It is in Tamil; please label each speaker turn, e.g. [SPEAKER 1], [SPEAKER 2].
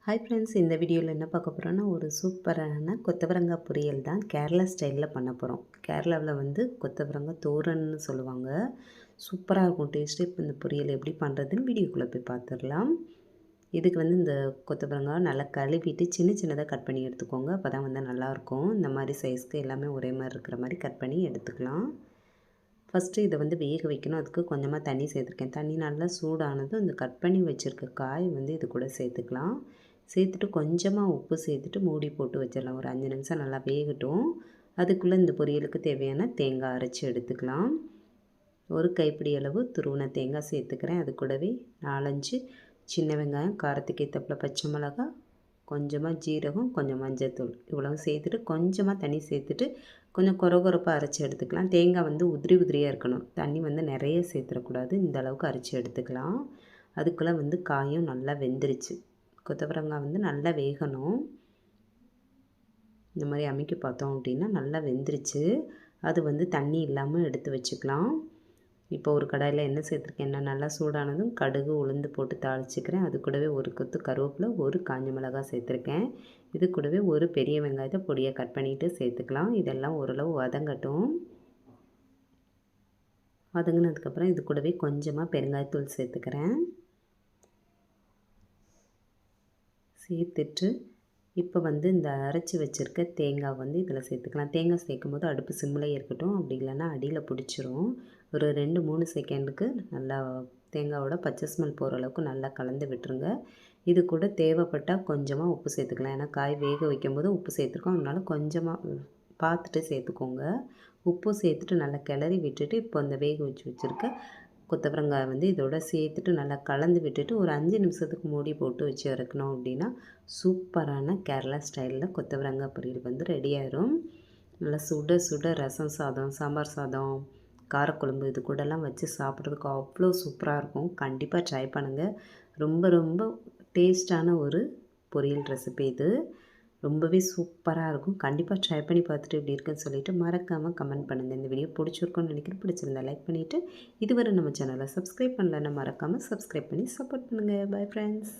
[SPEAKER 1] ஹாய் ஃப்ரெண்ட்ஸ், இந்த வீடியோவில் என்ன பார்க்க போகிறோன்னா ஒரு சூப்பரான கொத்தவரங்காய் பொரியல் தான் கேரளா ஸ்டைலில் பண்ண போகிறோம். கேரளாவில் வந்து கொத்தவரங்காய் தோரன்னு சொல்லுவாங்க. சூப்பராக இருக்கும் டேஸ்ட்டு. இப்போ இந்த பொரியல் எப்படி பண்ணுறதுன்னு வீடியோக்குள்ளே போய் பார்த்துடலாம். இதுக்கு வந்து இந்த கொத்தவரங்காய் நல்லா கழுவிட்டு சின்ன சின்னதாக கட் பண்ணி எடுத்துக்கோங்க. அப்போ தான் வந்து நல்லாயிருக்கும். இந்த மாதிரி சைஸ்க்கு எல்லாமே ஒரே மாதிரி இருக்கிற மாதிரி கட் பண்ணி எடுத்துக்கலாம். ஃபஸ்ட்டு இதை வந்து வேக வைக்கணும். அதுக்கு கொஞ்சமாக தண்ணி சேர்த்துருக்கேன். தண்ணி நல்லா சூடானதும் இந்த கட் பண்ணி வச்சுருக்க காய் வந்து இது கூட சேர்த்துக்கலாம். சேர்த்துட்டு கொஞ்சமாக உப்பு சேர்த்துட்டு மூடி போட்டு வச்சிடலாம். ஒரு 5 நிமிஷம் நல்லா வேகட்டும். அதுக்குள்ளே இந்த பொரியலுக்கு தேவையான தேங்காய் அரைச்சி எடுத்துக்கலாம். ஒரு கைப்பிடி அளவு துருவின தேங்காய் சேர்த்துக்கிறேன். அது கூடவே 4-5 சின்ன வெங்காயம், காரத்துக்கு ஏற்றப்பல பச்சை மிளகாய், கொஞ்சமாக ஜீரகம், கொஞ்சம் மஞ்சள்தூள் இவ்வளவு சேர்த்துட்டு கொஞ்சமாக தண்ணி சேர்த்துட்டு கொஞ்சம் கொரகொரப்பாக அரைச்சி எடுத்துக்கலாம். தேங்காய் வந்து உதிரி உதிரியாக இருக்கணும். தண்ணி வந்து நிறைய சேர்த்துடக்கூடாது. இந்த அளவுக்கு அரைச்சி எடுத்துக்கலாம். அதுக்குள்ளே வந்து காயும் நல்லா வெந்துருச்சு. கொத்தவரங்காய் வந்து நல்லா வேகணும். இந்த மாதிரி அமைக்கி பார்த்தோம் அப்படின்னா நல்லா வெந்துருச்சு. அது வந்து தண்ணி இல்லாமல் எடுத்து வச்சுக்கலாம். இப்போ ஒரு கடாயில் எண்ணெய் சேர்த்துருக்கேன். எண்ணெய் நல்லா சூடானதும் கடுகு உளுந்து போட்டு தாளிச்சிக்கிறேன். அது கூடவே ஒரு கொத்து கருவேப்பிலை, ஒரு காஞ்ச மிளகாய் சேர்த்துருக்கேன். இது கூடவே ஒரு பெரிய வெங்காயத்தை பொடியாக கட் பண்ணிவிட்டு சேர்த்துக்கலாம். இதெல்லாம் ஓரளவு வதங்கட்டும். வதங்கினதுக்கப்புறம் இது கூடவே கொஞ்சமாக பெருங்காயத்தூள் சேர்த்துக்கிறேன். சேர்த்துட்டு இப்போ வந்து இந்த அரைச்சி வச்சுருக்க தேங்காய் வந்து இதில் சேர்த்துக்கலாம். தேங்காய் சேர்க்கும் போது அடுப்பு சிம்மில் இருக்கட்டும். அப்படி இல்லைன்னா அடியில் பிடிச்சிரும். ஒரு 2-3 செகண்டுக்கு நல்லா தேங்காயோட பச்சை ஸ்மெல் போகிற அளவுக்கு நல்லா கலந்து விட்டுருங்க. இது கூட தேவைப்பட்டால் கொஞ்சமாக உப்பு சேர்த்துக்கலாம். ஏன்னா காய் வேக வைக்கும்போது உப்பு சேர்த்துருக்கோம். அதனால கொஞ்சமாக பார்த்துட்டு சேர்த்துக்கோங்க. உப்பு சேர்த்துட்டு நல்லா கிளறி விட்டுட்டு இப்போ அந்த வேக வச்சுருக்க கொத்தவரங்காய் வந்து இதோட சேர்த்துட்டு நல்லா கலந்து விட்டுட்டு ஒரு 5 நிமிஷத்துக்கு மூடி போட்டு வச்சு இறக்கணும். அப்படின்னா சூப்பரான கேரளா ஸ்டைலில் கொத்தவரங்காய் பொரியல் வந்து ரெடி ஆயிரும். நல்லா சுட சுட ரசம் சாதம், சாம்பார் சாதம், காரக்குழம்பு இது கூடலாம் வச்சு சாப்பிட்றதுக்கு அவ்வளோ சூப்பராக இருக்கும். கண்டிப்பாக ட்ரை பண்ணுங்கள். ரொம்ப ரொம்ப டேஸ்டான ஒரு பொரியல் ரெசிபி இது. ரொம்பவே சூப்பராக இருக்கும். கண்டிப்பாக ட்ரை பண்ணி பார்த்துட்டு எப்படி இருக்குன்னு சொல்லிவிட்டு மறக்காமல் கமெண்ட் பண்ணுங்கள். இந்த வீடியோ பிடிச்சிருக்குன்னு நினைக்கிறேன். பிடிச்சிருந்தா லைக் பண்ணிவிட்டு இதுவரை நம்ம சேனலை சப்ஸ்கிரைப் பண்ணலன்னா மறக்காமல் சப்ஸ்கிரைப் பண்ணி சப்போர்ட் பண்ணுங்கள். Bye friends.